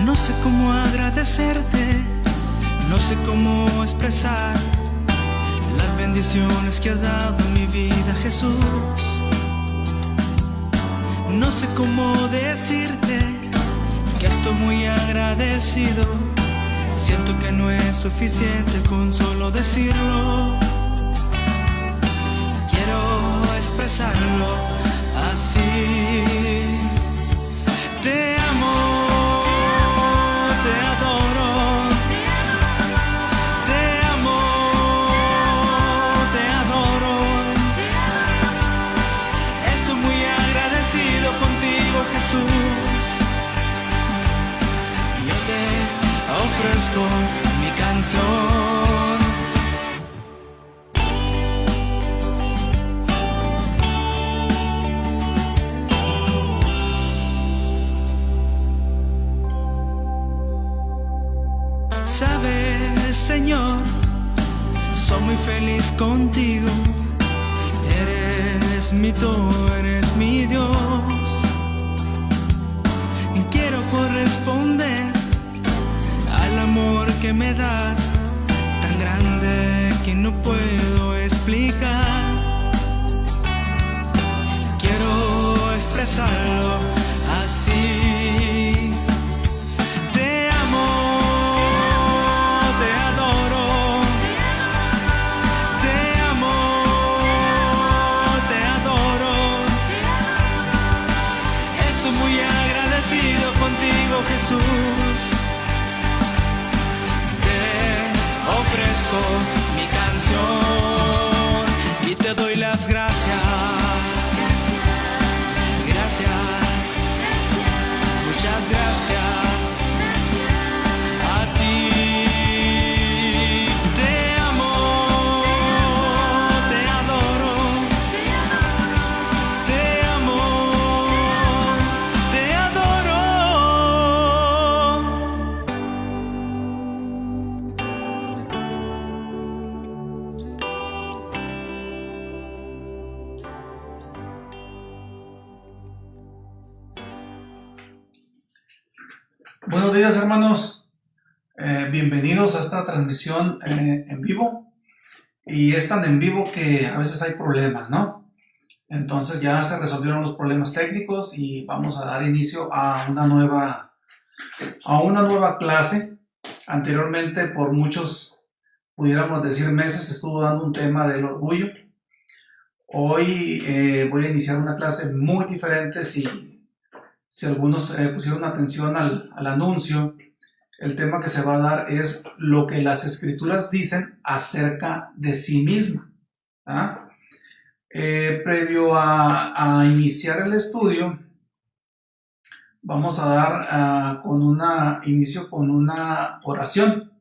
No sé cómo agradecerte, no sé cómo expresar las bendiciones que has dado en mi vida, Jesús. No sé cómo decirte que estoy muy agradecido. Siento que no es suficiente con solo decirlo. Quiero expresarlo así. Te amo, te adoro. Te amo, te adoro. Estoy muy agradecido contigo, Jesús. Yo te ofrezco mi canción. Sabes, Señor, soy muy feliz contigo. Eres mi todo, eres mi Dios. Y quiero corresponder al amor que me das, tan grande que no puedo explicar. Quiero expresarlo así. Te amo, te adoro. Te amo, te adoro. Estoy muy agradecido contigo, Jesús. Ofrezco mi canción y te doy las gracias. Gracias, muchas gracias a ti. Te amo, te adoro. Te amo, te adoro. Buenos días, hermanos. Bienvenidos a esta transmisión en vivo. Y es tan en vivo que a veces hay problemas, ¿no? Entonces ya se resolvieron los problemas técnicos y vamos a dar inicio a una nueva clase. Anteriormente, por muchos, pudiéramos decir meses, estuvo dando un tema del orgullo. Hoy voy a iniciar una clase muy diferente. Si algunos pusieron atención al anuncio, el tema que se va a dar es lo que las escrituras dicen acerca de sí misma. ¿Ah? Previo a iniciar el estudio, vamos a dar inicio con una oración.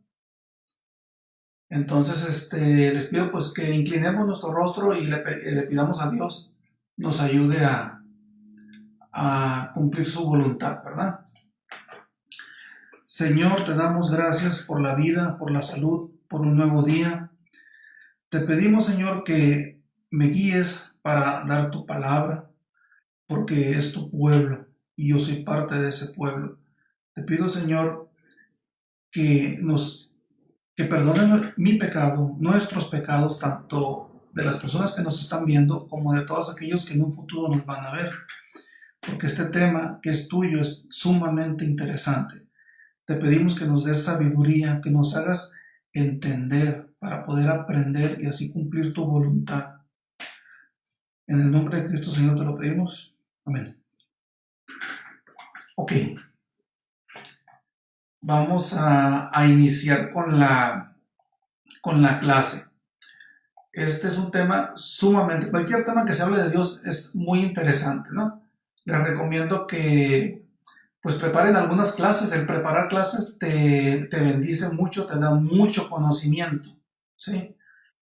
Entonces les pido pues que inclinemos nuestro rostro y le pidamos a Dios nos ayude a cumplir su voluntad, ¿verdad? Señor, te damos gracias por la vida, por la salud, por un nuevo día. Te pedimos, Señor, que me guíes para dar tu palabra, porque es tu pueblo y yo soy parte de ese pueblo. Te pido, Señor, que perdone mi pecado, nuestros pecados, tanto de las personas que nos están viendo como de todos aquellos que en un futuro nos van a ver. Porque este tema que es tuyo es sumamente interesante. Te pedimos que nos des sabiduría, que nos hagas entender para poder aprender y así cumplir tu voluntad. En el nombre de Cristo, Señor, te lo pedimos. Amén. Ok. Vamos a iniciar con la clase. Este es un tema cualquier tema que se hable de Dios es muy interesante, ¿no? Les recomiendo que pues preparen algunas clases. El preparar clases te bendice mucho, te da mucho conocimiento, ¿sí?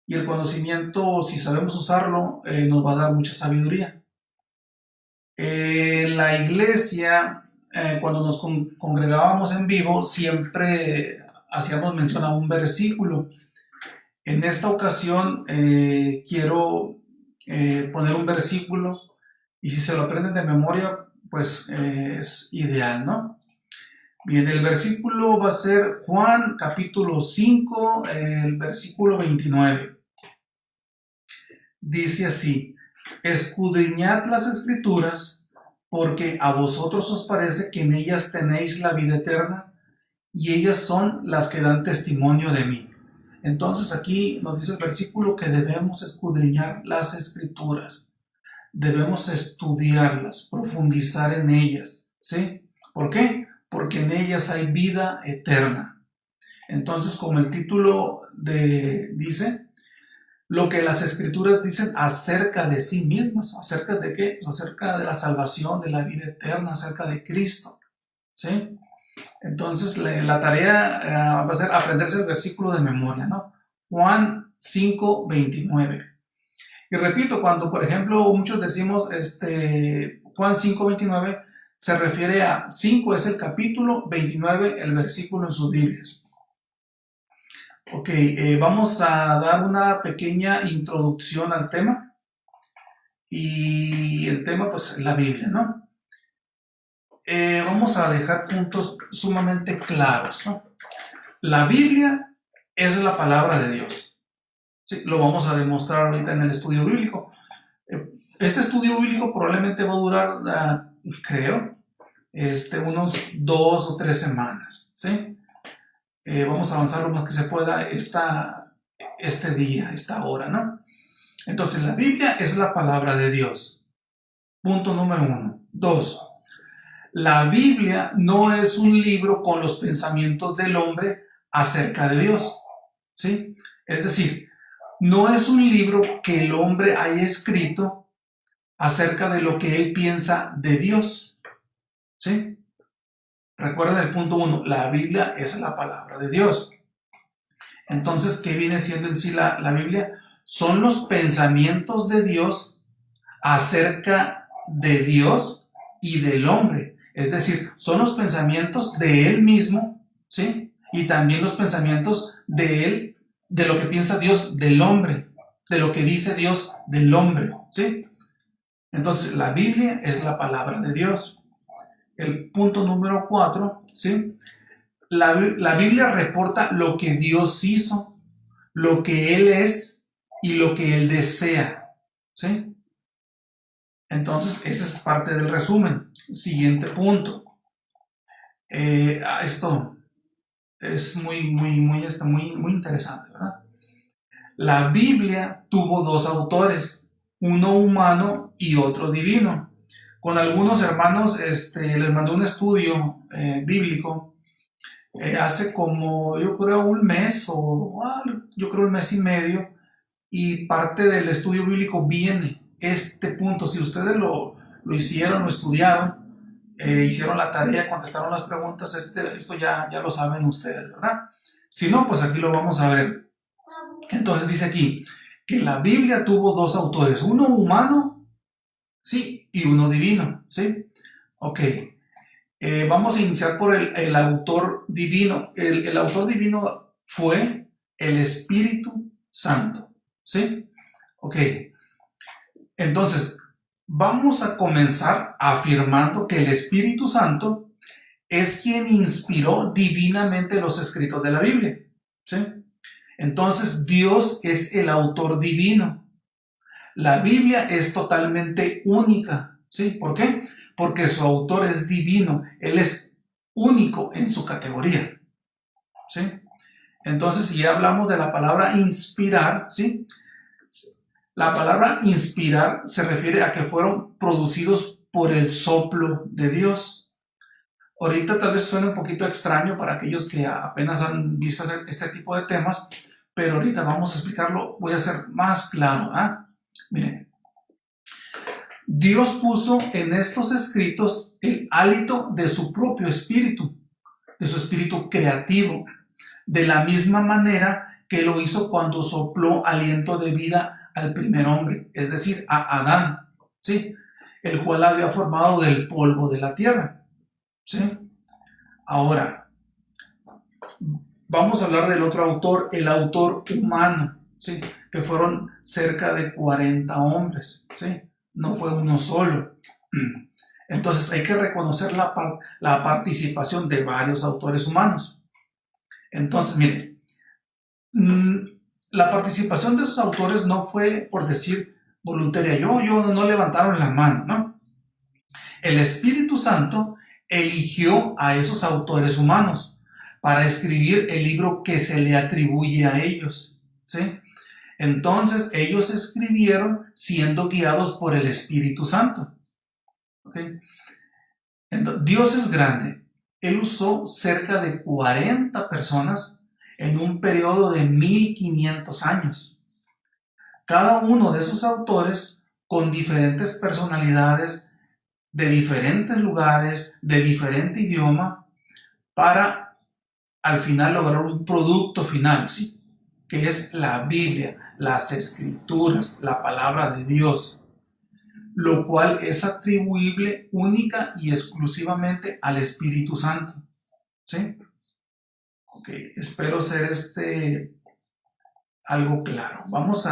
Y el conocimiento, si sabemos usarlo, nos va a dar mucha sabiduría. En la iglesia, cuando nos congregábamos en vivo, siempre hacíamos mención a un versículo. En esta ocasión quiero poner un versículo. Y si se lo aprenden de memoria, pues es ideal, ¿no? Bien, el versículo va a ser Juan capítulo 5, el versículo 29. Dice así: escudriñad las escrituras, porque a vosotros os parece que en ellas tenéis la vida eterna, y ellas son las que dan testimonio de mí. Entonces aquí nos dice el versículo que debemos escudriñar las escrituras, debemos estudiarlas, profundizar en ellas, ¿sí? ¿Por qué? Porque en ellas hay vida eterna. Entonces, como el título dice, lo que las escrituras dicen acerca de sí mismas, ¿acerca de qué? Pues acerca de la salvación, de la vida eterna, acerca de Cristo, ¿sí? Entonces, la tarea va a ser aprenderse el versículo de memoria, ¿no? Juan 5, 29. Y repito, cuando, por ejemplo, muchos decimos Juan 5, 29, se refiere a 5 es el capítulo, 29 el versículo en sus Biblias. Ok, vamos a dar una pequeña introducción al tema. Y el tema, pues, es la Biblia, ¿no? Vamos a dejar puntos sumamente claros, ¿no? La Biblia es la palabra de Dios. Sí, lo vamos a demostrar ahorita en el estudio bíblico. Este estudio bíblico probablemente va a durar, creo, unos 2 o 3 semanas, ¿sí? Vamos a avanzar lo más que se pueda este día, esta hora, ¿no? Entonces, la Biblia es la palabra de Dios. Punto número 1. 2. La Biblia no es un libro con los pensamientos del hombre acerca de Dios, ¿sí? Es decir, no es un libro que el hombre haya escrito acerca de lo que él piensa de Dios, ¿sí? Recuerden el punto 1, la Biblia es la palabra de Dios. Entonces, ¿qué viene siendo en sí la Biblia? Son los pensamientos de Dios acerca de Dios y del hombre. Es decir, son los pensamientos de Él mismo, ¿sí? Y también los pensamientos de Él, de lo que piensa Dios del hombre, de lo que dice Dios del hombre, ¿sí? Entonces, la Biblia es la palabra de Dios. El punto número 4, ¿sí? La Biblia reporta lo que Dios hizo, lo que Él es y lo que Él desea, ¿sí? Entonces, esa es parte del resumen. Siguiente punto. Esto es muy interesante, ¿verdad? La Biblia tuvo 2 autores, uno humano y otro divino. Con algunos hermanos les mandé un estudio bíblico hace como, yo creo, un mes un mes y medio, y parte del estudio bíblico viene este punto. Si ustedes lo hicieron, lo estudiaron, hicieron la tarea, contestaron las preguntas, esto ya lo saben ustedes, ¿verdad? Si no, pues aquí lo vamos a ver. Entonces dice aquí que la Biblia tuvo 2 autores, uno humano, sí, y uno divino, ¿sí? Ok, vamos a iniciar por el autor divino. El autor divino fue el Espíritu Santo, ¿sí? Ok, entonces vamos a comenzar afirmando que el Espíritu Santo es quien inspiró divinamente los escritos de la Biblia, ¿sí? Entonces Dios es el autor divino. La Biblia es totalmente única, ¿sí? ¿Por qué? Porque su autor es divino, Él es único en su categoría, ¿sí? Entonces, si ya hablamos de la palabra inspirar, ¿sí? La palabra inspirar se refiere a que fueron producidos por el soplo de Dios. Ahorita tal vez suene un poquito extraño para aquellos que apenas han visto este tipo de temas, pero ahorita vamos a explicarlo, voy a ser más claro, ¿ah? Miren, Dios puso en estos escritos el hálito de su propio espíritu, de su espíritu creativo, de la misma manera que lo hizo cuando sopló aliento de vida al primer hombre, es decir, a Adán, ¿sí? El cual había formado del polvo de la tierra, ¿sí? Ahora, vamos a hablar del otro autor, el autor humano, ¿sí? Que fueron cerca de 40 hombres, ¿sí? No fue uno solo. Entonces hay que reconocer la participación de varios autores humanos. Entonces, miren, la participación de esos autores no fue, por decir, voluntaria. Yo no levantaron la mano, ¿no? El Espíritu Santo eligió a esos autores humanos para escribir el libro que se le atribuye a ellos, ¿sí? Entonces ellos escribieron siendo guiados por el Espíritu Santo. ¿Okay? Entonces, Dios es grande. Él usó cerca de 40 personas en un periodo de 1500 años. Cada uno de esos autores con diferentes personalidades, de diferentes lugares, de diferente idioma, para al final lograr un producto final, ¿sí? Que es la Biblia, las Escrituras, la palabra de Dios, lo cual es atribuible única y exclusivamente al Espíritu Santo, ¿sí? Ok, espero ser algo claro. Vamos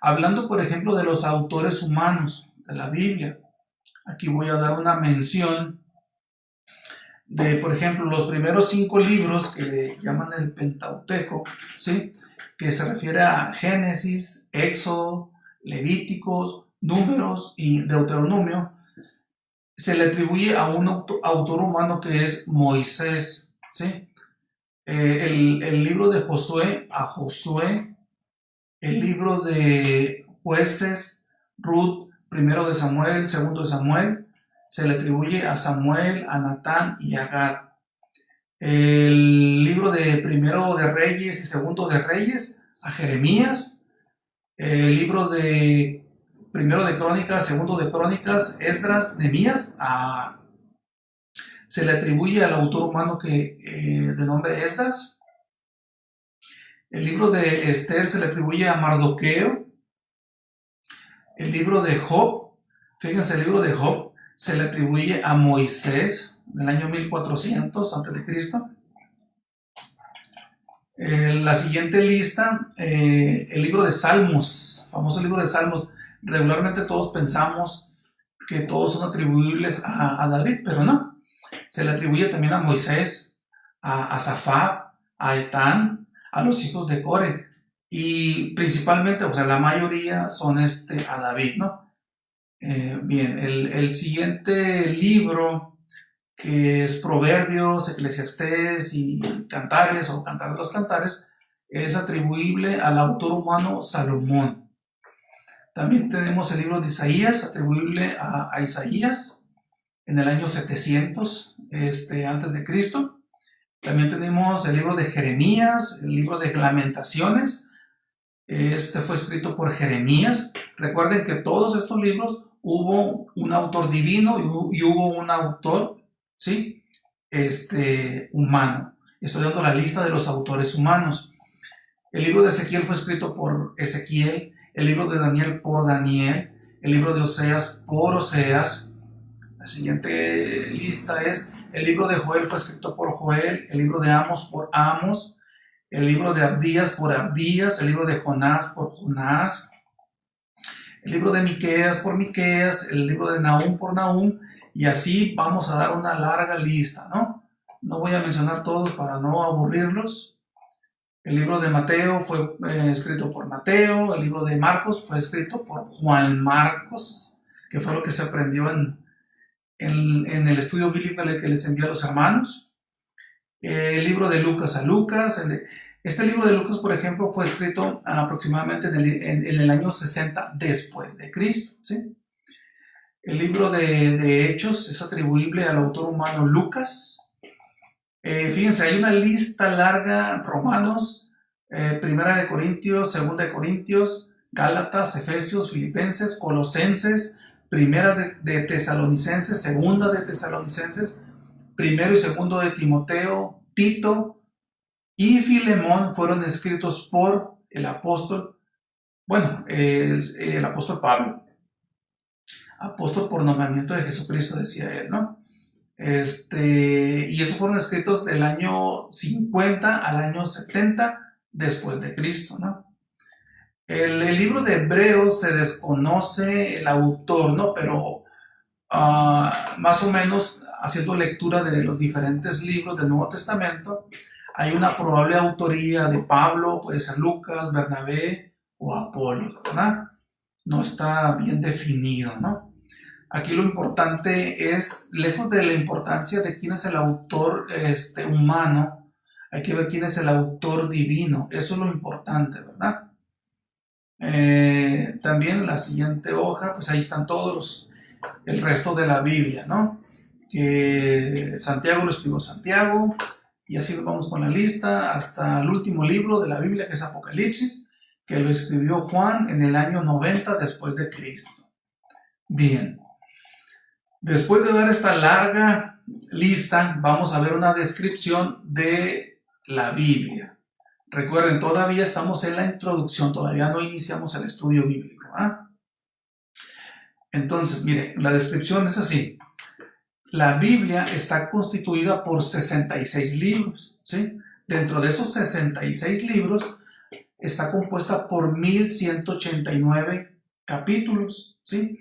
hablando por ejemplo de los autores humanos de la Biblia. Aquí voy a dar una mención de, por ejemplo, los primeros 5 libros que le llaman el Pentateuco, ¿sí? Que se refiere a Génesis, Éxodo, Levíticos, Números y Deuteronomio. Se le atribuye a un autor humano que es Moisés, ¿sí? El libro de Josué a Josué, el libro de Jueces, Ruth, primero de Samuel, segundo de Samuel, se le atribuye a Samuel, a Natán y a Gad. El libro de primero de Reyes y segundo de Reyes a Jeremías. El libro de primero de Crónicas, segundo de Crónicas, Esdras, Nehemías, se le atribuye al autor humano de nombre Esdras. El libro de Esther se le atribuye a Mardoqueo. El libro de Job, fíjense, el libro de Job se le atribuye a Moisés del año 1400 a.C. La siguiente lista, el libro de Salmos, famoso libro de Salmos. Regularmente todos pensamos que todos son atribuibles a David, pero no. Se le atribuye también a Moisés, a Asafat, a Etán, a los hijos de Core, y principalmente, o sea, la mayoría son a David, ¿no? Bien, el siguiente libro, que es Proverbios, Eclesiastés y Cantares o Cantar de los Cantares, es atribuible al autor humano Salomón. También tenemos el libro de Isaías, atribuible a Isaías en el año 700 antes de Cristo. También tenemos el libro de Jeremías, el libro de Lamentaciones. Fue escrito por Jeremías. Recuerden que todos estos libros hubo un autor divino y hubo un autor, ¿sí? Humano. Estoy dando la lista de los autores humanos. El libro de Ezequiel fue escrito por Ezequiel, el libro de Daniel por Daniel, el libro de Oseas por Oseas. La siguiente lista es: el libro de Joel fue escrito por Joel, el libro de Amos por Amos, el libro de Abdías por Abdías, el libro de Jonás por Jonás, el libro de Miqueas por Miqueas, el libro de Nahum por Nahum, y así vamos a dar una larga lista, ¿no? No voy a mencionar todos para no aburrirlos. El libro de Mateo fue escrito por Mateo, el libro de Marcos fue escrito por Juan Marcos, que fue lo que se aprendió en el estudio bíblico que les envié a los hermanos. El libro de Lucas a Lucas. Este libro de Lucas, por ejemplo, fue escrito aproximadamente en el año 60 después de Cristo, ¿sí? El libro de Hechos es atribuible al autor humano Lucas. Fíjense, hay una lista larga: Romanos, Primera de Corintios, Segunda de Corintios, Gálatas, Efesios, Filipenses, Colosenses, Primera de Tesalonicenses, Segunda de Tesalonicenses, Primero y Segundo de Timoteo, Tito y Filemón fueron escritos por el apóstol, el apóstol Pablo, apóstol por nombramiento de Jesucristo, decía él, ¿no? Y esos fueron escritos del año 50 al año 70 después de Cristo, ¿no? El libro de Hebreos se desconoce el autor, ¿no? Pero más o menos haciendo lectura de los diferentes libros del Nuevo Testamento, hay una probable autoría de Pablo, puede ser Lucas, Bernabé o Apolo, ¿verdad? No está bien definido, ¿no? Aquí lo importante es, lejos de la importancia de quién es el autor humano, hay que ver quién es el autor divino. Eso es lo importante, ¿verdad? También en la siguiente hoja, pues ahí están el resto de la Biblia, ¿no? Que Santiago lo escribió Santiago, y así nos vamos con la lista hasta el último libro de la Biblia, que es Apocalipsis, que lo escribió Juan en el año 90 después de Cristo. Bien, después de dar esta larga lista, vamos a ver una descripción de la Biblia. Recuerden, todavía estamos en la introducción, todavía no iniciamos el estudio bíblico, ¿eh? Entonces, mire, la descripción es así. La Biblia está constituida por 66 libros, ¿sí? Dentro de esos 66 libros está compuesta por 1189 capítulos, ¿sí?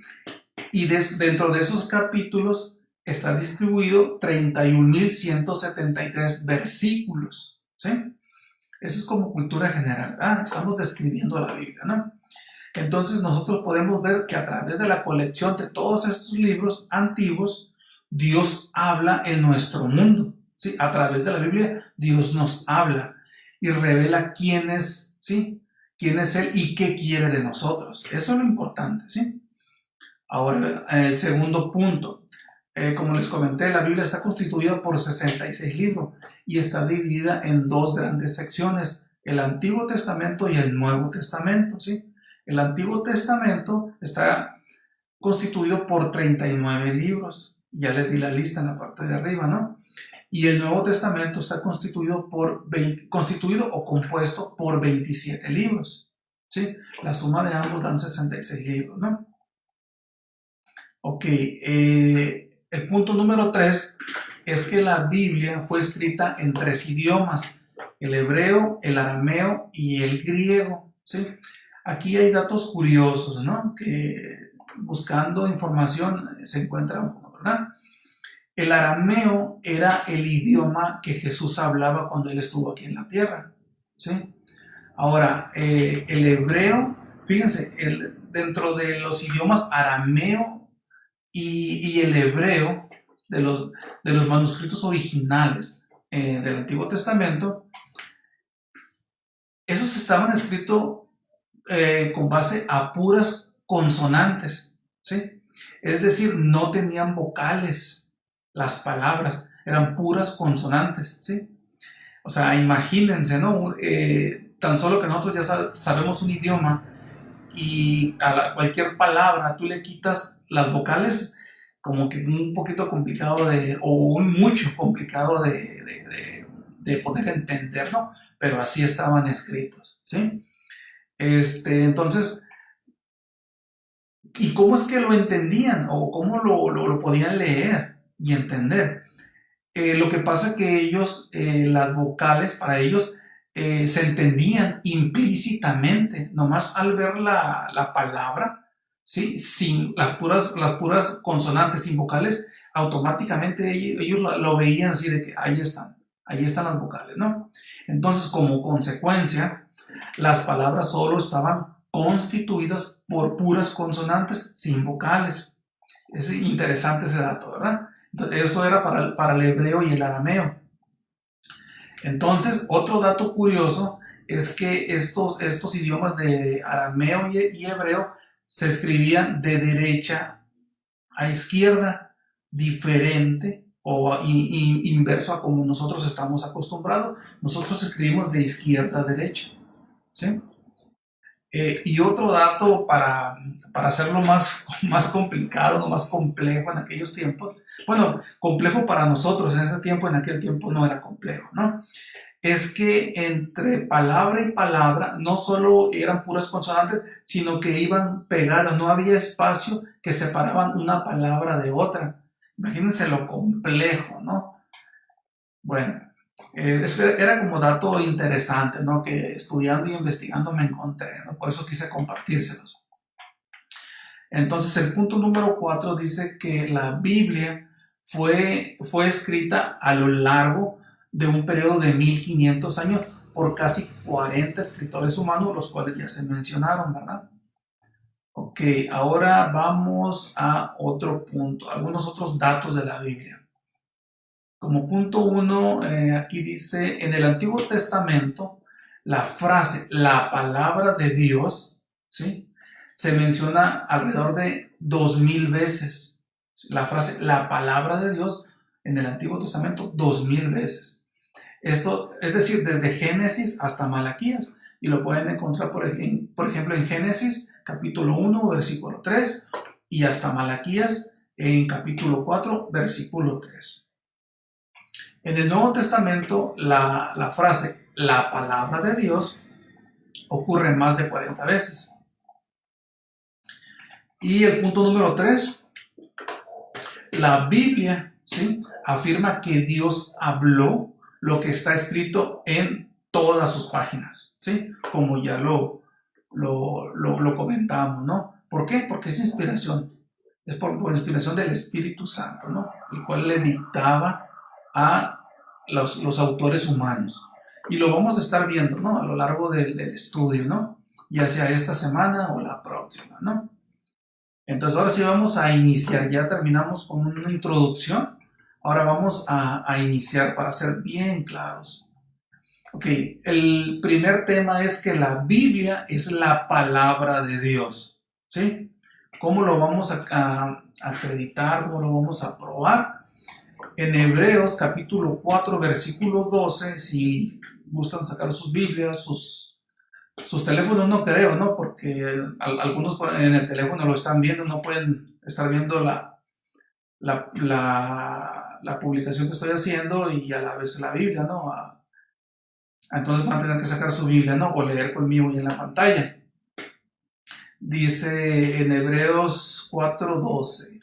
Y dentro de esos capítulos está distribuido 31.173 versículos, ¿sí? Eso es como cultura general, estamos describiendo la Biblia, ¿no? Entonces nosotros podemos ver que a través de la colección de todos estos libros antiguos, Dios habla en nuestro mundo, ¿sí? A través de la Biblia, Dios nos habla y revela quién es, ¿sí? Quién es Él y qué quiere de nosotros. Eso es lo importante, ¿sí? Ahora, el segundo punto. Como les comenté, la Biblia está constituida por 66 libros y está dividida en dos grandes secciones, el Antiguo Testamento y el Nuevo Testamento, ¿sí? El Antiguo Testamento está constituido por 39 libros. Ya les di la lista en la parte de arriba, ¿no? Y el Nuevo Testamento está constituido o compuesto por 27 libros, ¿sí? La suma de ambos dan 66 libros, ¿no? Ok, el punto número 3 es que la Biblia fue escrita en 3 idiomas, el hebreo, el arameo y el griego, ¿sí? Aquí hay datos curiosos, ¿no? Que buscando información se encuentra uno, ¿verdad? El arameo era el idioma que Jesús hablaba cuando Él estuvo aquí en la tierra, ¿sí? Ahora, el hebreo, fíjense, dentro de los idiomas arameo y el hebreo, de los manuscritos originales del Antiguo Testamento, esos estaban escritos con base a puras consonantes, ¿sí? Es decir, no tenían vocales las palabras, eran puras consonantes, ¿sí? O sea, imagínense, ¿no? Tan solo que nosotros ya sabemos un idioma y a cualquier palabra tú le quitas las vocales, como que un poquito complicado o mucho complicado de poder entender, ¿no? Pero así estaban escritos, ¿sí? Entonces, ¿y cómo es que lo entendían o cómo lo podían leer y entender? Lo que pasa es que ellos, las vocales para ellos se entendían implícitamente, nomás al ver la palabra, ¿sí? Sin las puras consonantes, sin vocales, automáticamente ellos lo veían así de que ahí están las vocales, ¿no? Entonces, como consecuencia, las palabras solo estaban constituidas por puras consonantes sin vocales. Es interesante ese dato, ¿verdad? Entonces, eso era para el hebreo y el arameo. Entonces, otro dato curioso es que estos idiomas de arameo y hebreo se escribían de derecha a izquierda, diferente o inverso a como nosotros estamos acostumbrados. Nosotros escribimos de izquierda a derecha, ¿sí? Y otro dato para hacerlo más complicado, más complejo en aquellos tiempos, bueno, complejo para nosotros en ese tiempo, en aquel tiempo no era complejo, ¿no? Es que entre palabra y palabra no solo eran puras consonantes, sino que iban pegadas, no había espacio que separaban una palabra de otra. Imagínense lo complejo, ¿no? Bueno, eso era como dato interesante, ¿no? Que estudiando y investigando me encontré, ¿no? Por eso quise compartírselos. Entonces el punto número 4 dice que la Biblia fue escrita a lo largo de un periodo de 1500 años por casi 40 escritores humanos, los cuales ya se mencionaron, ¿verdad? Ok, ahora vamos a otro punto, algunos otros datos de la Biblia. Como punto 1, aquí dice, en el Antiguo Testamento, la frase, la palabra de Dios, ¿sí?, se menciona alrededor de 2000 veces. La frase, la palabra de Dios, en el Antiguo Testamento, 2000 veces. Esto, es decir, desde Génesis hasta Malaquías. Y lo pueden encontrar, por ejemplo, en Génesis, capítulo 1, versículo 3, y hasta Malaquías, en capítulo 4, versículo 3. En el Nuevo Testamento, la frase, la palabra de Dios, ocurre más de 40 veces. Y el punto número 3, la Biblia, ¿sí?, afirma que Dios habló lo que está escrito en todas sus páginas, ¿sí?, como ya lo comentamos, ¿no? ¿Por qué? Porque es inspiración, es por inspiración del Espíritu Santo, ¿no?, el cual le dictaba a los autores humanos. Y lo vamos a estar viendo, ¿no?, a lo largo del estudio, ¿no?, ya sea esta semana o la próxima, ¿no? Entonces ahora sí vamos a iniciar, ya terminamos con una introducción, ahora vamos a iniciar para ser bien claros. Ok, el primer tema es que la Biblia es la palabra de Dios, ¿sí? ¿Cómo lo vamos a acreditar? ¿Cómo lo vamos a probar? En Hebreos capítulo 4, versículo 12, si gustan sacar sus Biblias, sus teléfonos, no creo, ¿no? Porque algunos en el teléfono lo están viendo, no pueden estar viendo la publicación que estoy haciendo y a la vez la Biblia, ¿no? Entonces van a tener que sacar su Biblia, ¿no?, o leer conmigo y en la pantalla. Dice en Hebreos 4:12,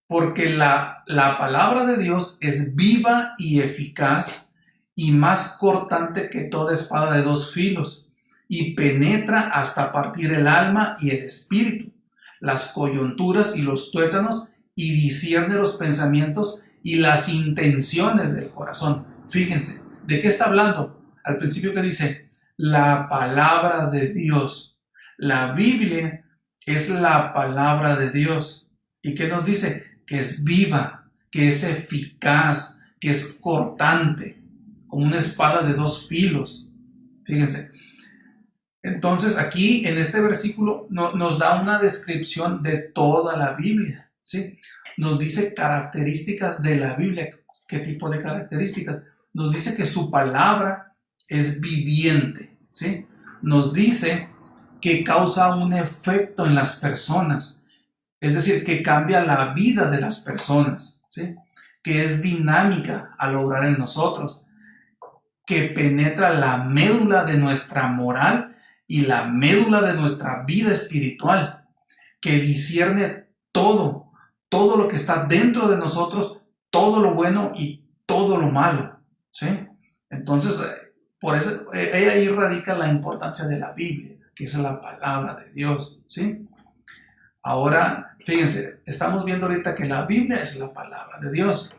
porque la palabra de Dios es viva y eficaz y más cortante que toda espada de dos filos, y penetra hasta partir el alma y el espíritu, las coyunturas y los tuétanos, y discierne los pensamientos y las intenciones del corazón. Fíjense, ¿de qué está hablando? Al principio que dice, la palabra de Dios. La Biblia es la palabra de Dios. ¿Y qué nos dice? Que es viva, que es eficaz, que es cortante, como una espada de dos filos. Fíjense. Entonces aquí en este versículo nos da una descripción de toda la Biblia, ¿sí? Nos dice características de la Biblia. ¿Qué tipo de características? Nos dice que su palabra es viviente, ¿sí? Nos dice que causa un efecto en las personas, es decir, que cambia la vida de las personas, ¿sí?, que es dinámica al obrar en nosotros, que penetra la médula de nuestra moral y la médula de nuestra vida espiritual, que discierne todo lo que está dentro de nosotros, todo lo bueno y todo lo malo, ¿sí? Entonces, por eso ahí radica la importancia de la Biblia, que es la palabra de Dios, ¿sí? Ahora, fíjense, estamos viendo ahorita que la Biblia es la palabra de Dios.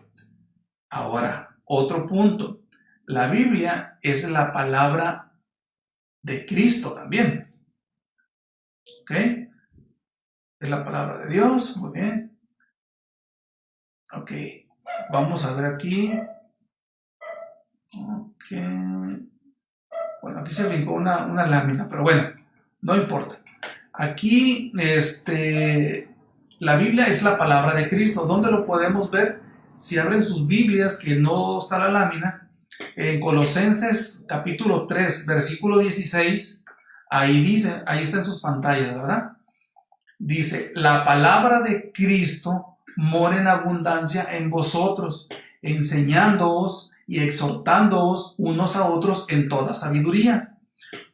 Ahora, otro punto, la Biblia es la palabra de Cristo también, ¿ok? Es la palabra de Dios, muy bien. Ok, vamos a ver aquí. Ok, bueno, aquí se brincó una lámina, pero bueno, no importa. Aquí, la Biblia es la palabra de Cristo. ¿Dónde lo podemos ver? Si abren sus Biblias, que no está la lámina, en Colosenses capítulo 3, versículo 16, ahí dice, ahí está en sus pantallas, ¿verdad? Dice, la palabra de Cristo mora en abundancia en vosotros, enseñándoos y exhortándoos unos a otros en toda sabiduría,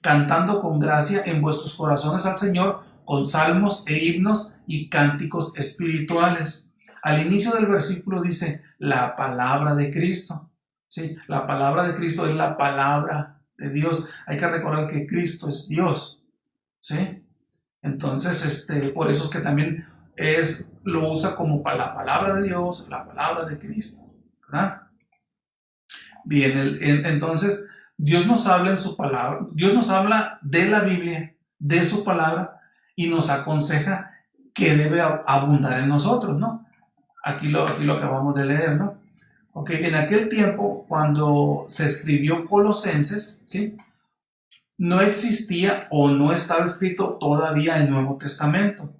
cantando con gracia en vuestros corazones al Señor con salmos e himnos y cánticos espirituales. Al inicio del versículo dice, la palabra de Cristo. Sí, la palabra de Cristo es la palabra de Dios. Hay que recordar que Cristo es Dios, ¿sí? Entonces, por eso es que también lo usa como para la palabra de Dios, la palabra de Cristo, ¿verdad? Bien, entonces Dios nos habla en su palabra, Dios nos habla de la Biblia, de su palabra, y nos aconseja que debe abundar en nosotros, ¿no? Aquí lo acabamos de leer, ¿no? Ok, en aquel tiempo, cuando se escribió Colosenses, ¿sí? No existía o no estaba escrito todavía el Nuevo Testamento,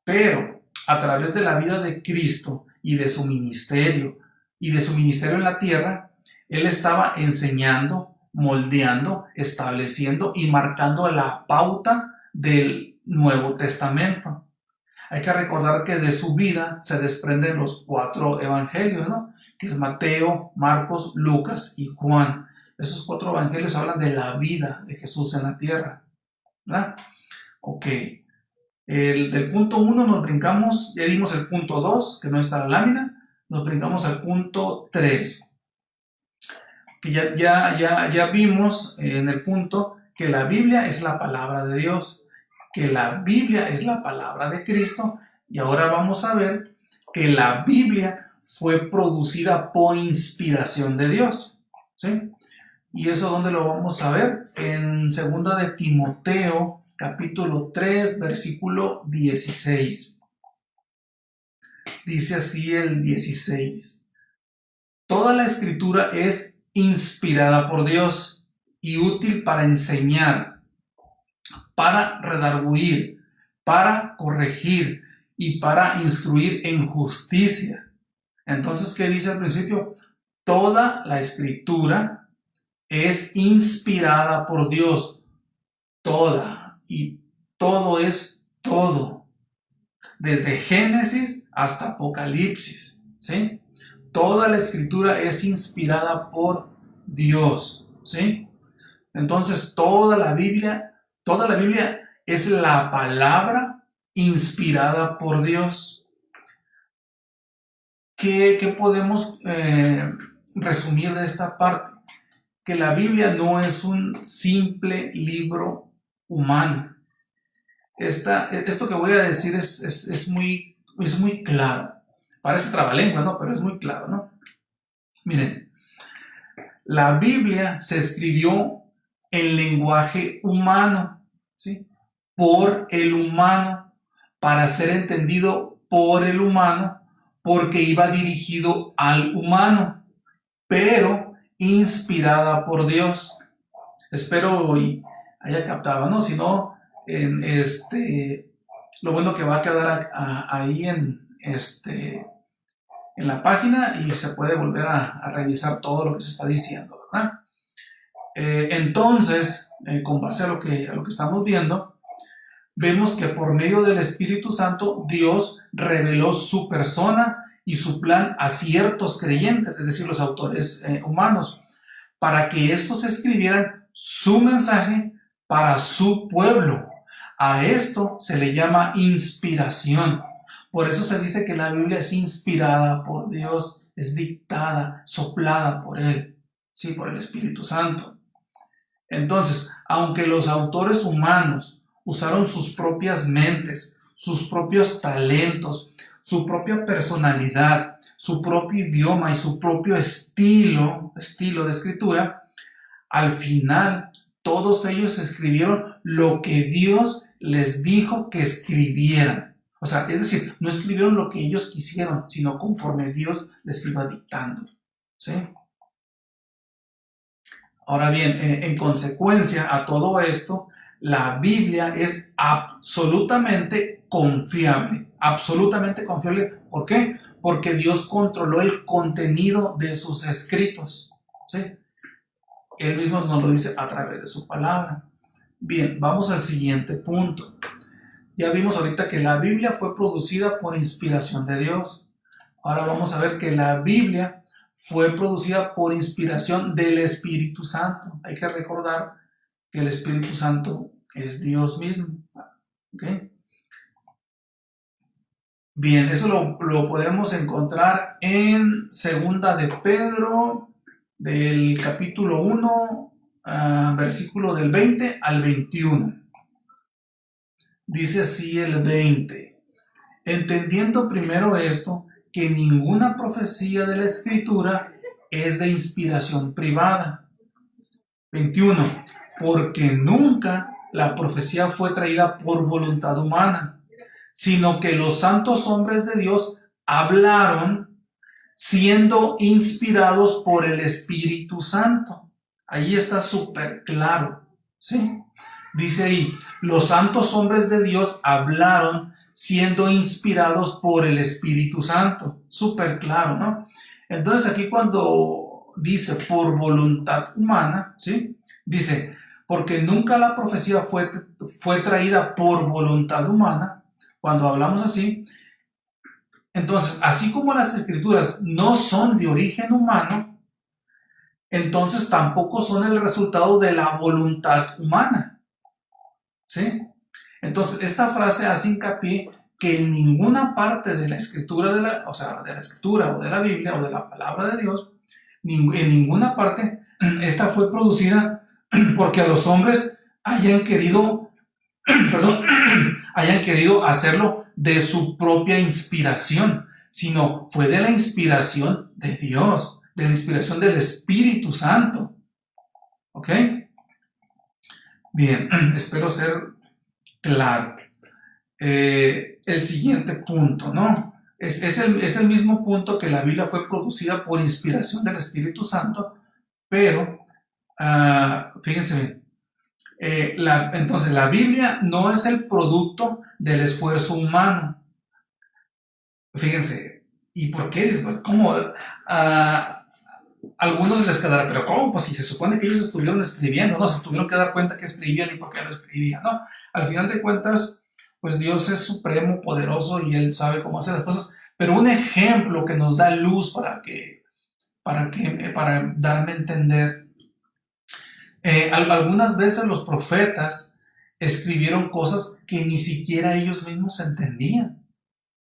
pero a través de la vida de Cristo y de su ministerio en la tierra, Él estaba enseñando, moldeando, estableciendo y marcando la pauta del Nuevo Testamento. Hay que recordar que de su vida se desprenden los 4 evangelios, ¿no? Que es Mateo, Marcos, Lucas y Juan. Esos 4 evangelios hablan de la vida de Jesús en la tierra, ¿verdad? Ok. Del punto 1 nos brincamos, ya dimos el punto 2, que no está en la lámina, nos brincamos al punto 3. Que ya vimos en el punto que la Biblia es la palabra de Dios, que la Biblia es la palabra de Cristo, y ahora vamos a ver que la Biblia fue producida por inspiración de Dios, ¿sí? ¿Y eso dónde lo vamos a ver? En 2 de Timoteo, capítulo 3, versículo 16. Dice así el 16. Toda la escritura es inspirada por Dios y útil para enseñar, para redarguir, para corregir y para instruir en justicia. Entonces, ¿qué dice al principio? Toda la escritura es inspirada por Dios. Toda. Y todo es todo. Desde Génesis hasta Apocalipsis. ¿Sí? Toda la escritura es inspirada por Dios. ¿Sí? Entonces, toda la Biblia es la palabra inspirada por Dios. ¿Qué podemos resumir de esta parte? Que la Biblia no es un simple libro humano. Esto que voy a decir es muy claro. Parece trabalengua, ¿no? Pero es muy claro, ¿no? Miren, la Biblia se escribió en lenguaje humano, ¿sí? Por el humano, para ser entendido por el humano, porque iba dirigido al humano, pero inspirada por Dios. Espero y haya captado, ¿no? Si no, lo bueno que va a quedar ahí en la página y se puede volver a revisar todo lo que se está diciendo, ¿verdad? Entonces, con base a lo que estamos viendo, vemos que por medio del Espíritu Santo Dios reveló su persona y su plan a ciertos creyentes, es decir, los autores humanos, para que estos escribieran su mensaje para su pueblo. A esto se le llama inspiración. Por eso se dice que la Biblia es inspirada por Dios, es dictada, soplada por Él, sí, por el Espíritu Santo. Entonces, aunque los autores humanos usaron sus propias mentes, sus propios talentos, su propia personalidad, su propio idioma y su propio estilo de escritura, al final todos ellos escribieron lo que Dios les dijo que escribieran. O sea, es decir, no escribieron lo que ellos quisieron, sino conforme Dios les iba dictando, ¿sí? Ahora bien, en consecuencia a todo esto, la Biblia es absolutamente confiable. Absolutamente confiable. ¿Por qué? Porque Dios controló el contenido de sus escritos, ¿sí? Él mismo nos lo dice a través de su palabra. Bien, vamos al siguiente punto. Ya vimos ahorita que la Biblia fue producida por inspiración de Dios. Ahora vamos a ver que la Biblia fue producida por inspiración del Espíritu Santo. Hay que recordar que el Espíritu Santo es Dios mismo. ¿Okay? Bien, eso lo podemos encontrar en 2 de Pedro, del capítulo 1, versículo del 20 al 21. dice así el 20. Entendiendo primero esto, que ninguna profecía de la Escritura es de inspiración privada. 21. Porque nunca la profecía fue traída por voluntad humana, sino que los santos hombres de Dios hablaron siendo inspirados por el Espíritu Santo. Ahí está súper claro, ¿sí? Dice ahí, los santos hombres de Dios hablaron siendo inspirados por el Espíritu Santo. Súper claro, ¿no? Entonces aquí cuando dice por voluntad humana, ¿sí? Dice, porque nunca la profecía fue traída por voluntad humana. Cuando hablamos así, entonces, así como las Escrituras no son de origen humano, entonces tampoco son el resultado de la voluntad humana, ¿sí? Entonces, esta frase hace hincapié que en ninguna parte de la Escritura, de la Escritura o de la Biblia o de la palabra de Dios, en ninguna parte esta fue producida porque a los hombres hayan querido hacerlo de su propia inspiración, sino fue de la inspiración de Dios, de la inspiración del Espíritu Santo. ¿Ok? Bien, espero ser claro. El siguiente punto, ¿no? Es el mismo punto que la Biblia fue producida por inspiración del Espíritu Santo, pero fíjense bien. Entonces, la Biblia no es el producto del esfuerzo humano. Fíjense, ¿y por qué? Pues, ¿cómo? A algunos se les quedará, pero ¿cómo? Pues si se supone que ellos estuvieron escribiendo, ¿no? Se tuvieron que dar cuenta que escribían y por qué no escribían, ¿no? Al final de cuentas, pues Dios es supremo, poderoso y Él sabe cómo hacer las cosas. Pero un ejemplo que nos da luz para darme a entender. Algunas veces los profetas escribieron cosas que ni siquiera ellos mismos entendían,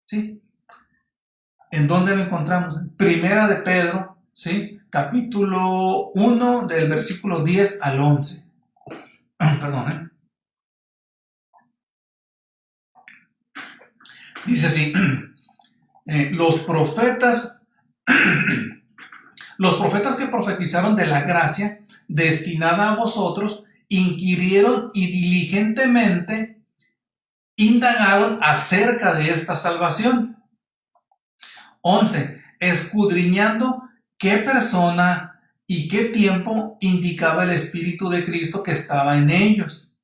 ¿sí? ¿En dónde lo encontramos? En Primera de Pedro, ¿sí? Capítulo 1 del versículo 10 al 11. Perdón, Dice así, los profetas que profetizaron de la gracia destinada a vosotros, inquirieron y diligentemente indagaron acerca de esta salvación. 11. Escudriñando qué persona y qué tiempo indicaba el Espíritu de Cristo que estaba en ellos,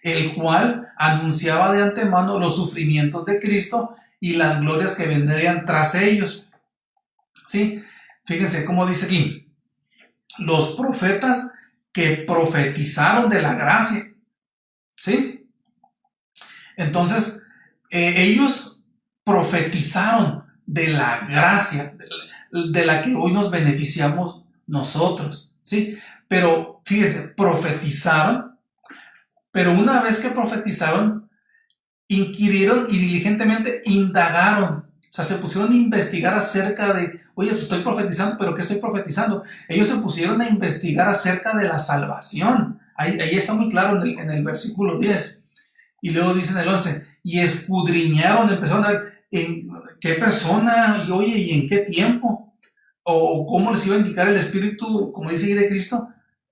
el cual anunciaba de antemano los sufrimientos de Cristo y las glorias que vendrían tras ellos. ¿Sí? Fíjense cómo dice aquí. Los profetas que profetizaron de la gracia, ¿sí? Entonces, ellos profetizaron de la gracia, de la que hoy nos beneficiamos nosotros, ¿sí? Pero, fíjense, profetizaron, pero una vez que profetizaron, inquirieron y diligentemente indagaron. O sea, se pusieron a investigar acerca de, oye, pues estoy profetizando, pero ¿qué estoy profetizando? Ellos se pusieron a investigar acerca de la salvación. Ahí está muy claro en el versículo 10. Y luego dice en el 11, y escudriñaron, empezaron a ver en qué persona, y oye, y en qué tiempo, o cómo les iba a indicar el Espíritu, como dice ahí de Cristo,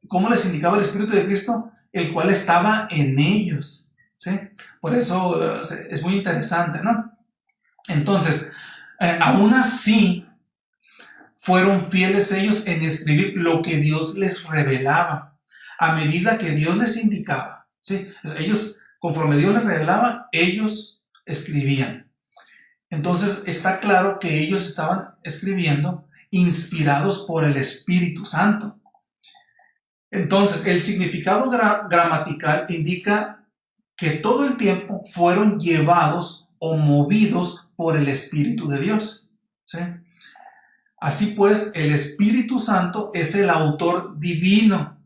cómo les indicaba el Espíritu de Cristo, el cual estaba en ellos. ¿Sí? Por eso es muy interesante, ¿no? Entonces, aún así, fueron fieles ellos en escribir lo que Dios les revelaba, a medida que Dios les indicaba, ¿sí? Ellos, conforme Dios les revelaba, ellos escribían. Entonces, está claro que ellos estaban escribiendo inspirados por el Espíritu Santo. Entonces, el significado gramatical indica que todo el tiempo fueron llevados o movidos por el Espíritu de Dios, ¿sí? Así pues, el Espíritu Santo es el autor divino.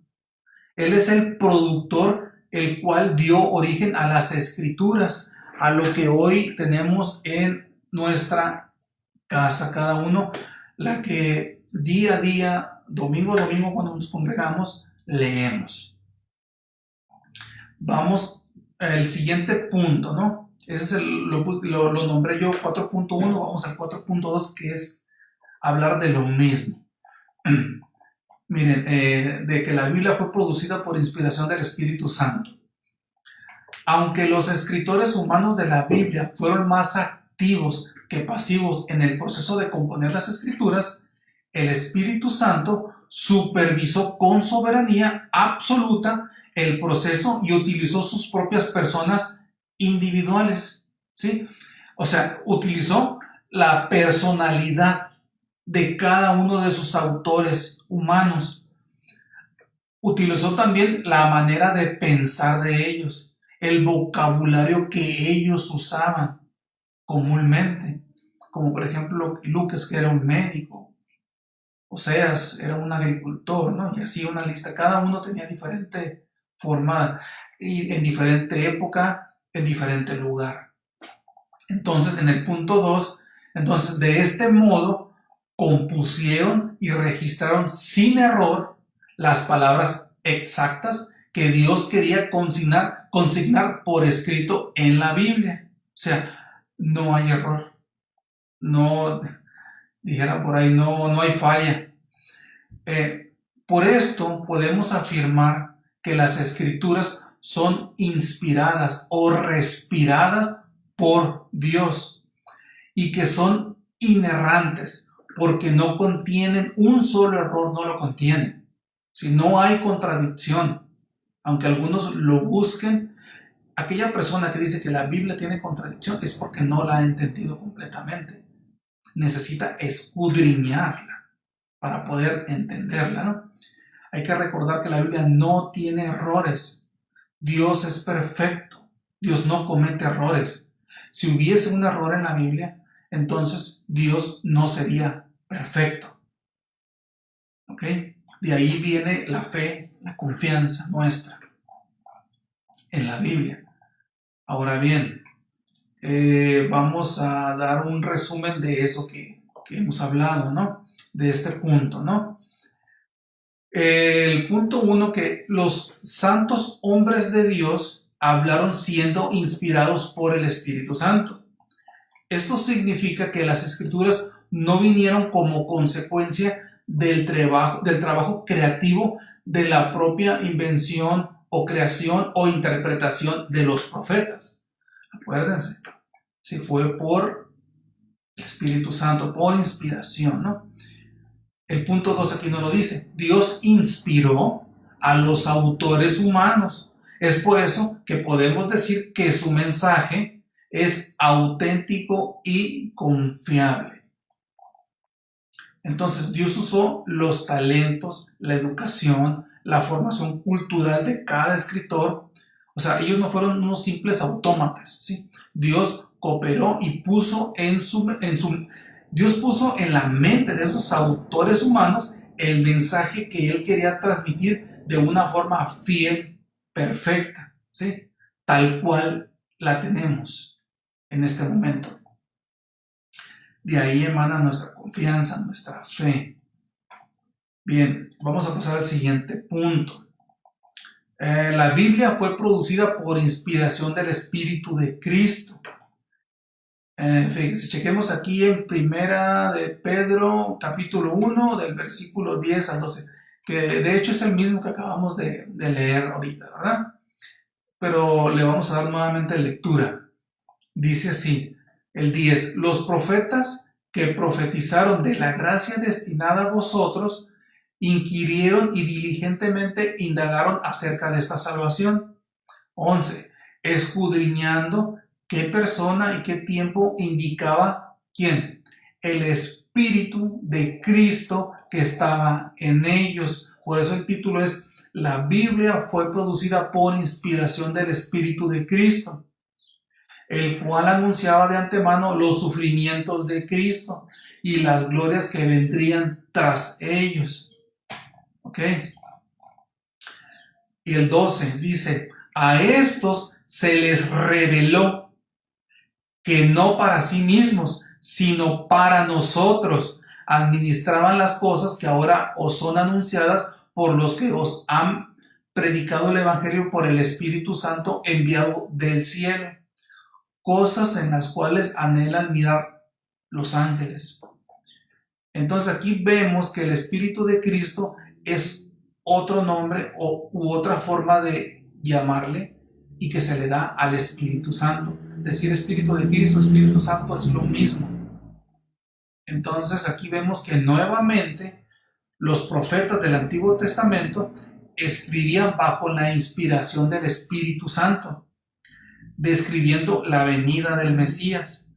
Él es el productor, el cual dio origen a las Escrituras, a lo que hoy tenemos en nuestra casa, cada uno, la que día a día, domingo a domingo, cuando nos congregamos, leemos. Vamos el siguiente punto, ¿no? Ese es lo nombré yo 4.1, vamos al 4.2, que es hablar de lo mismo. Miren, de que la Biblia fue producida por inspiración del Espíritu Santo. Aunque los escritores humanos de la Biblia fueron más activos que pasivos en el proceso de componer las escrituras, el Espíritu Santo supervisó con soberanía absoluta el proceso y utilizó sus propias personas individuales, ¿sí? O sea, utilizó la personalidad de cada uno de sus autores humanos. Utilizó también la manera de pensar de ellos, el vocabulario que ellos usaban comúnmente, como por ejemplo Lucas, que era un médico, Oseas era un agricultor, ¿no? Y así una lista, cada uno tenía diferente forma y en diferente época, en diferente lugar. Entonces, en el punto 2, entonces de este modo compusieron y registraron sin error las palabras exactas que Dios quería consignar por escrito en la Biblia. O sea, no hay error. No, dijera por ahí, no hay falla. Por esto podemos afirmar que las escrituras son inspiradas o respiradas por Dios y que son inerrantes porque no contienen un solo error, no lo contienen. Si no hay contradicción, aunque algunos lo busquen, aquella persona que dice que la Biblia tiene contradicción es porque no la ha entendido completamente. Necesita escudriñarla para poder entenderla, ¿no? Hay que recordar que la Biblia no tiene errores. Dios es perfecto. Dios no comete errores. Si hubiese un error en la Biblia, entonces Dios no sería perfecto. ¿Ok? De ahí viene la fe, la confianza nuestra en la Biblia. Ahora bien, vamos a dar un resumen de eso que hemos hablado, ¿no? De este punto, ¿no? El punto 1, que los santos hombres de Dios hablaron siendo inspirados por el Espíritu Santo. Esto significa que las escrituras no vinieron como consecuencia del trabajo creativo de la propia invención o creación o interpretación de los profetas. Acuérdense, si fue por el Espíritu Santo, por inspiración, ¿no? El punto 2 aquí no lo dice. Dios inspiró a los autores humanos. Es por eso que podemos decir que su mensaje es auténtico y confiable. Entonces Dios usó los talentos, la educación, la formación cultural de cada escritor. O sea, ellos no fueron unos simples autómatas, ¿sí? Dios cooperó y puso Dios puso en la mente de esos autores humanos el mensaje que Él quería transmitir de una forma fiel, perfecta, ¿sí? Tal cual la tenemos en este momento. De ahí emana nuestra confianza, nuestra fe. Bien, vamos a pasar al siguiente punto. La Biblia fue producida por inspiración del Espíritu de Cristo. Fíjense, chequemos aquí en Primera de Pedro, capítulo 1, del versículo 10 al 12, que de hecho es el mismo que acabamos de leer ahorita, ¿verdad? Pero le vamos a dar nuevamente lectura. Dice así, el 10, los profetas que profetizaron de la gracia destinada a vosotros, inquirieron y diligentemente indagaron acerca de esta salvación. 11, escudriñando qué persona y qué tiempo indicaba, ¿quién? El Espíritu de Cristo que estaba en ellos. Por eso el título es La Biblia fue producida por inspiración del Espíritu de Cristo, el cual anunciaba de antemano los sufrimientos de Cristo y las glorias que vendrían tras ellos. ¿Ok? Y el 12 dice, a estos se les reveló que no para sí mismos, sino para nosotros, administraban las cosas que ahora os son anunciadas por los que os han predicado el Evangelio por el Espíritu Santo enviado del cielo, cosas en las cuales anhelan mirar los ángeles. Entonces aquí vemos que el Espíritu de Cristo es otro nombre u otra forma de llamarle y que se le da al Espíritu Santo. Decir Espíritu de Cristo, Espíritu Santo es lo mismo. Entonces aquí vemos que nuevamente los profetas del Antiguo Testamento escribían bajo la inspiración del Espíritu Santo, describiendo la venida del Mesías,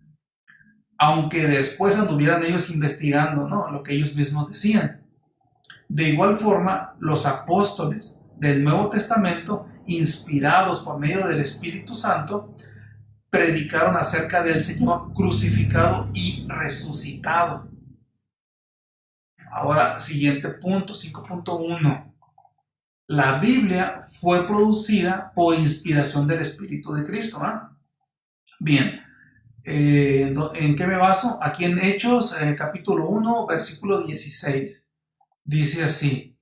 aunque después anduvieran ellos investigando, ¿no?, lo que ellos mismos decían. De igual forma, los apóstoles del Nuevo Testamento, inspirados por medio del Espíritu Santo, predicaron acerca del Señor crucificado y resucitado. Ahora, siguiente punto, 5.1. La Biblia fue producida por inspiración del Espíritu de Cristo, ¿eh? Bien, ¿en qué me baso? Aquí en Hechos, capítulo 1, versículo 16. Dice así: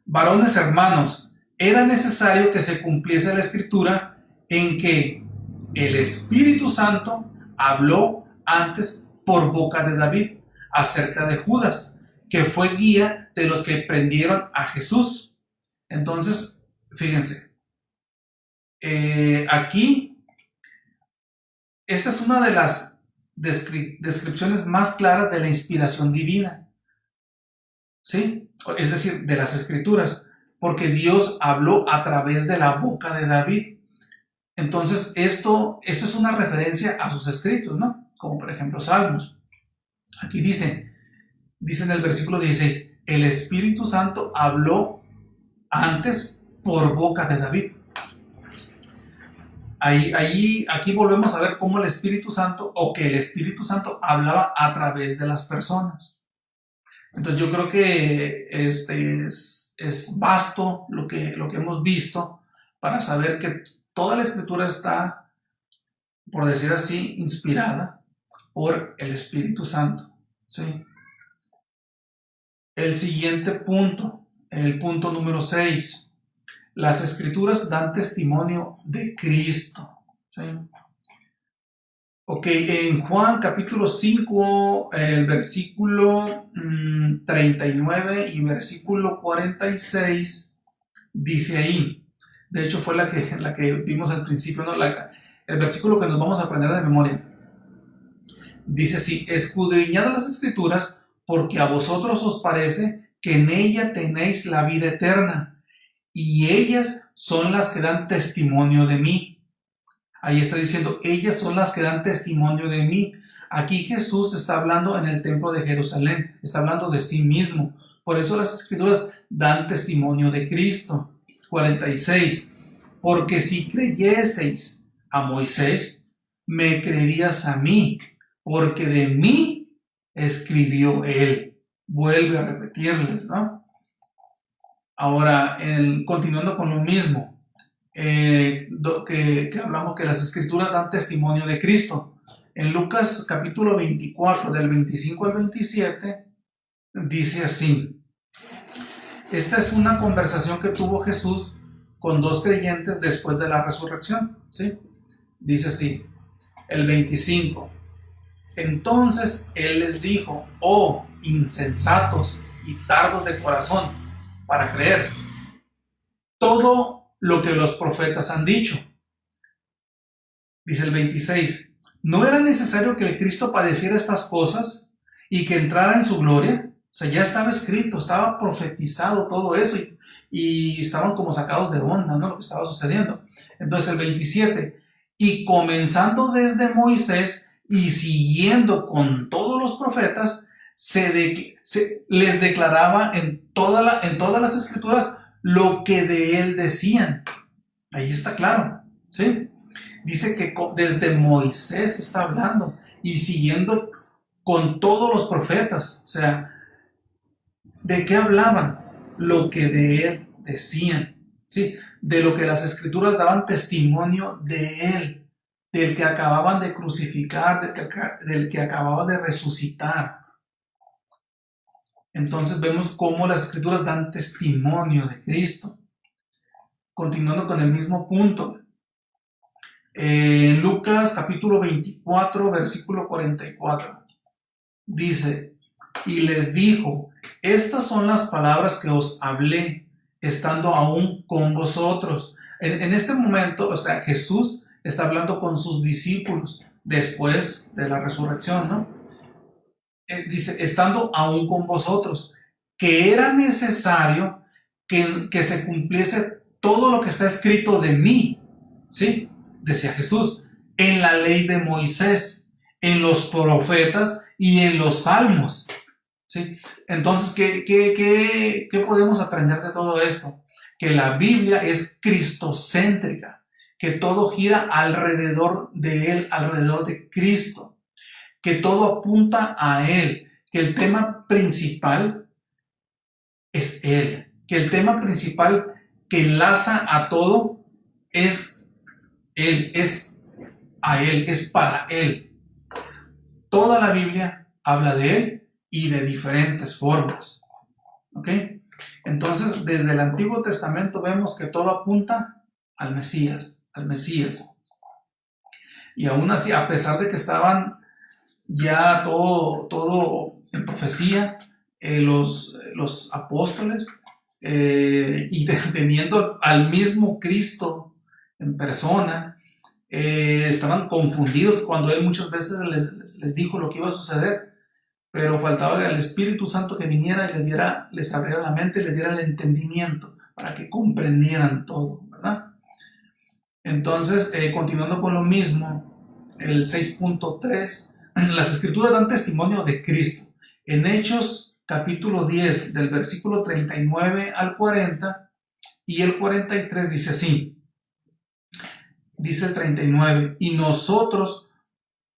varones hermanos, era necesario que se cumpliese la escritura en que el Espíritu Santo habló antes por boca de David acerca de Judas, que fue guía de los que prendieron a Jesús. Entonces, fíjense, aquí, esta es una de las descripciones más claras de la inspiración divina, ¿sí? Es decir, de las Escrituras, porque Dios habló a través de la boca de David. Entonces, esto es una referencia a sus escritos, ¿no? Como por ejemplo Salmos. Aquí dice en el versículo 16, el Espíritu Santo habló antes por boca de David. Aquí volvemos a ver cómo el Espíritu Santo, o que el Espíritu Santo hablaba a través de las personas. Entonces yo creo que es vasto lo que hemos visto para saber que toda la Escritura está, por decir así, inspirada por el Espíritu Santo, ¿sí? El siguiente punto, el punto número 6. Las Escrituras dan testimonio de Cristo, ¿sí? Ok, en Juan capítulo 5, el versículo 39 y versículo 46, dice ahí, de hecho fue la que vimos al principio, ¿no? El versículo que nos vamos a aprender de memoria. Dice así: escudriñad las Escrituras, porque a vosotros os parece que en ella tenéis la vida eterna, y ellas son las que dan testimonio de mí. Ahí está diciendo, ellas son las que dan testimonio de mí. Aquí Jesús está hablando en el templo de Jerusalén, está hablando de sí mismo. Por eso las Escrituras dan testimonio de Cristo. 46. Porque si creyeseis a Moisés, me creerías a mí, porque de mí escribió él. Vuelve a repetirles, ¿no? Ahora, continuando con lo mismo, que hablamos que las Escrituras dan testimonio de Cristo. En Lucas capítulo 24, del 25 al 27, dice así. Esta es una conversación que tuvo Jesús con dos creyentes después de la resurrección, ¿sí? Dice así, el 25. Entonces Él les dijo, oh insensatos y tardos de corazón para creer todo lo que los profetas han dicho. Dice el 26, ¿no era necesario que el Cristo padeciera estas cosas y que entrara en su gloria? O sea, ya estaba escrito, estaba profetizado todo eso y estaban como sacados de onda, ¿no? Lo que estaba sucediendo. Entonces el 27, y comenzando desde Moisés y siguiendo con todos los profetas, les declaraba en todas las Escrituras lo que de él decían. Ahí está claro, ¿sí? Dice que desde Moisés está hablando y siguiendo con todos los profetas. O sea, ¿de qué hablaban? Lo que de él decían, ¿sí? De lo que las Escrituras daban testimonio de él, del que acababan de crucificar, del que acababa de resucitar. Entonces vemos cómo las Escrituras dan testimonio de Cristo. continuando con el mismo punto. En Lucas capítulo 24, versículo 44, dice, y les dijo, estas son las palabras que os hablé, estando aún con vosotros. En este momento, o sea, Jesús está hablando con sus discípulos después de la resurrección, ¿no? Dice, estando aún con vosotros, que era necesario que se cumpliese todo lo que está escrito de mí, ¿sí? Decía Jesús, en la ley de Moisés, en los profetas y en los salmos, ¿sí? Entonces, ¿qué podemos aprender de todo esto? Que la Biblia es cristocéntrica, que todo gira alrededor de Él, alrededor de Cristo, que todo apunta a Él, que el tema principal es Él, que el tema principal que enlaza a todo es Él, es a Él, es para Él. Toda la Biblia habla de Él y de diferentes formas. ¿Ok? Entonces, desde el Antiguo Testamento vemos que todo apunta al Mesías, al Mesías. Y aún así, a pesar de que estaban ya todo en profecía, los apóstoles, y teniendo al mismo Cristo en persona, estaban confundidos cuando Él muchas veces les dijo lo que iba a suceder, pero faltaba el Espíritu Santo que viniera y les abriera la mente, les diera el entendimiento para que comprendieran todo, ¿verdad? Entonces, continuando con lo mismo, el 6.3, las Escrituras dan testimonio de Cristo. En Hechos capítulo 10, del versículo 39 al 40 y el 43 dice así, dice el 39, y nosotros,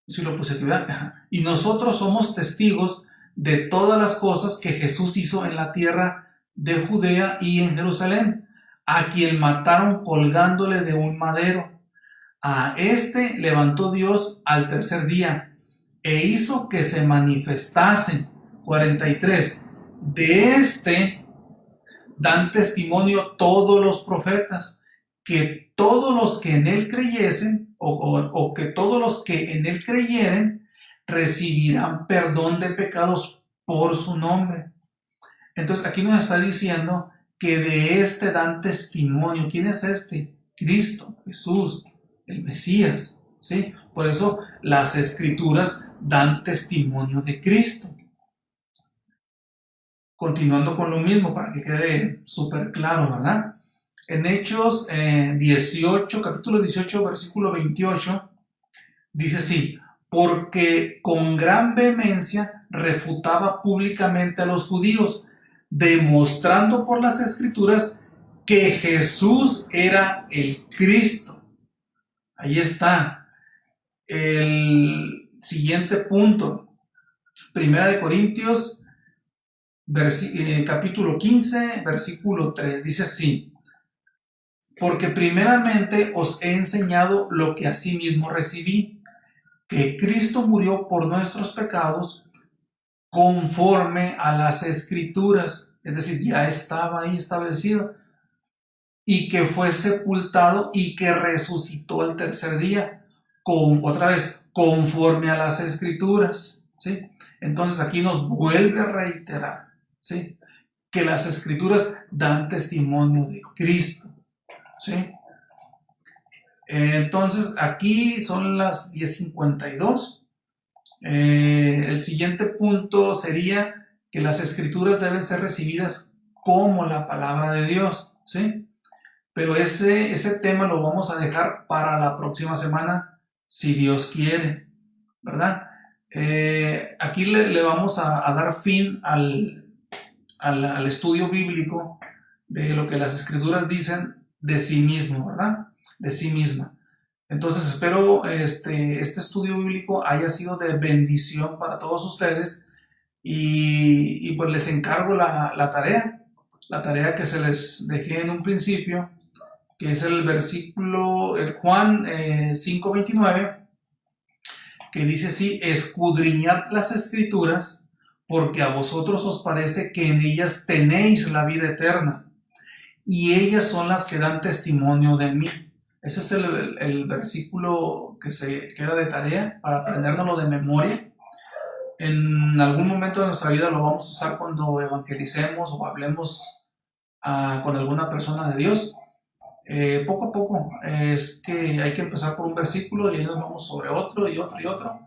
si lo puse aquí, ¿verdad? Y nosotros somos testigos de todas las cosas que Jesús hizo en la tierra de Judea y en Jerusalén, a quien mataron colgándole de un madero. A este levantó Dios al tercer día e hizo que se manifestase. 43. De este dan testimonio todos los profetas, que todos los que en él creyesen, o que todos los que en él creyeren, recibirán perdón de pecados por su nombre. Entonces aquí nos está diciendo que de este dan testimonio. ¿Quién es este? Cristo, Jesús, el Mesías, ¿sí? Por eso las Escrituras dan testimonio de Cristo. Continuando con lo mismo, para que quede súper claro, ¿verdad? En Hechos 18, capítulo 18, versículo 28, dice así, porque con gran vehemencia refutaba públicamente a los judíos, demostrando por las Escrituras que Jesús era el Cristo. Ahí está. El siguiente punto, Primera de Corintios, capítulo 15, versículo 3, dice así, porque primeramente os he enseñado lo que asimismo recibí, que Cristo murió por nuestros pecados conforme a las Escrituras, es decir, ya estaba ahí establecido, y que fue sepultado y que resucitó el tercer día, otra vez, conforme a las Escrituras, ¿sí? Entonces aquí nos vuelve a reiterar, ¿sí?, que las Escrituras dan testimonio de Cristo, ¿sí? Entonces aquí son las 10:52. El siguiente punto sería que las Escrituras deben ser recibidas como la palabra de Dios, ¿sí? Pero ese tema lo vamos a dejar para la próxima semana, si Dios quiere, ¿verdad? Aquí le vamos a dar fin al estudio bíblico de lo que las Escrituras dicen de sí mismo, ¿verdad? De sí misma. Entonces espero este estudio bíblico haya sido de bendición para todos ustedes y pues les encargo la tarea que se les dejé en un principio, que es el versículo, Juan 5:29, que dice así, escudriñad las Escrituras, porque a vosotros os parece que en ellas tenéis la vida eterna, y ellas son las que dan testimonio de mí. Ese es el versículo que se queda de tarea para aprendérnoslo de memoria. En algún momento de nuestra vida lo vamos a usar cuando evangelicemos o hablemos con alguna persona de Dios. Poco a poco es que hay que empezar por un versículo y ahí nos vamos sobre otro y otro y otro.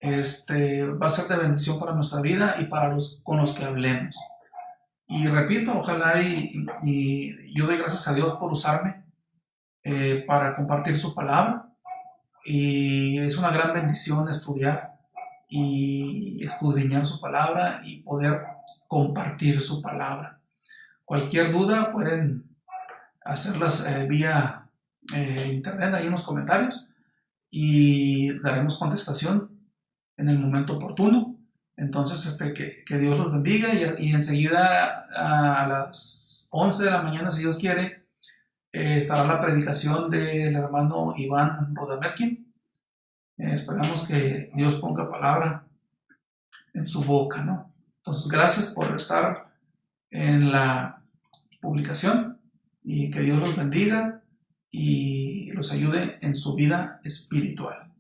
Va a ser de bendición para nuestra vida y para los con los que hablemos. Y repito, ojalá y yo doy gracias a Dios por usarme para compartir su palabra, y es una gran bendición estudiar y escudriñar su palabra y poder compartir su palabra. Cualquier duda pueden hacerlas vía internet ahí en los comentarios y daremos contestación en el momento oportuno. Entonces que Dios los bendiga y enseguida a las 11 de la mañana, si Dios quiere, estará la predicación del hermano Iván Rodamerkin. Esperamos que Dios ponga palabra en su boca, ¿no? Entonces, gracias por estar en la publicación y que Dios los bendiga y los ayude en su vida espiritual.